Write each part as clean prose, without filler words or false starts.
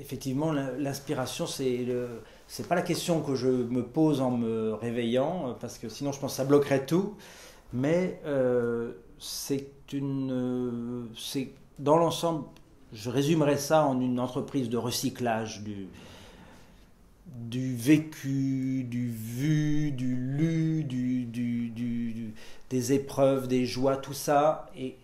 effectivement, l'inspiration, c'est pas la question que je me pose en me réveillant, parce que sinon je pense que ça bloquerait tout. Mais c'est dans l'ensemble, je résumerais ça en une entreprise de recyclage du vécu, du vu, du lu, des épreuves, des joies, tout ça est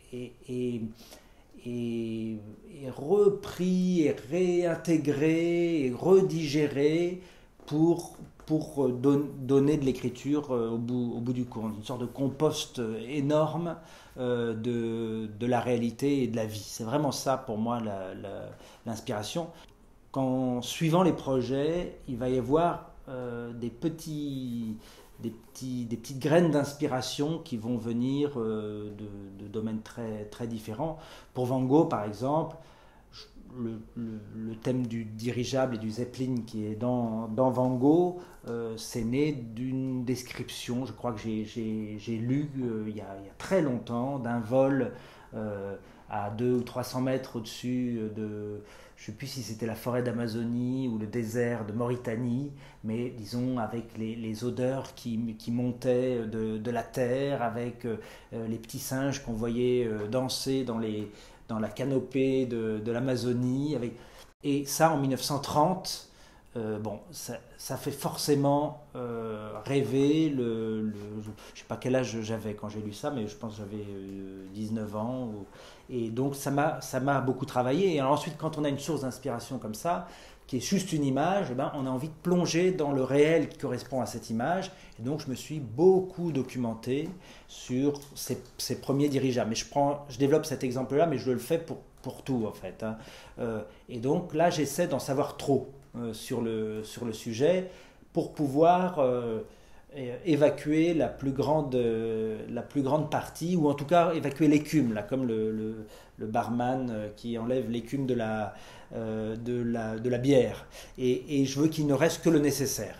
repris, et réintégré, et redigéré pour, donner de l'écriture au bout du compte, une sorte de compost énorme de la réalité et de la vie. C'est vraiment ça pour moi l'inspiration. Qu'en suivant les projets, il va y avoir des petites graines d'inspiration qui vont venir de domaines très, très différents. Pour Van Gogh, par exemple, le thème du dirigeable et du Zeppelin qui est dans Van Gogh, c'est né d'une description, je crois que j'ai lu il y a très longtemps, d'un vol à 200 ou 300 mètres au-dessus je ne sais plus si c'était la forêt d'Amazonie ou le désert de Mauritanie, mais disons avec les odeurs qui montaient de la terre, avec les petits singes qu'on voyait danser dans la canopée de l'Amazonie. Et ça, en 1930, bon, ça fait forcément rêver. Je ne sais pas quel âge j'avais quand j'ai lu ça, mais je pense que j'avais 19 ans. Et donc ça m'a beaucoup travaillé. Et alors ensuite, quand on a une source d'inspiration comme ça, qui est juste une image, eh ben, on a envie de plonger dans le réel qui correspond à cette image. Et donc je me suis beaucoup documenté sur ces premiers dirigeables. Mais je développe cet exemple-là, mais je le fais pour tout en fait. Hein. Et donc là, j'essaie d'en savoir trop sur le sujet pour pouvoir évacuer la plus grande partie, ou en tout cas évacuer l'écume, là, comme le barman qui enlève l'écume de la bière. Et je veux qu'il ne reste que le nécessaire.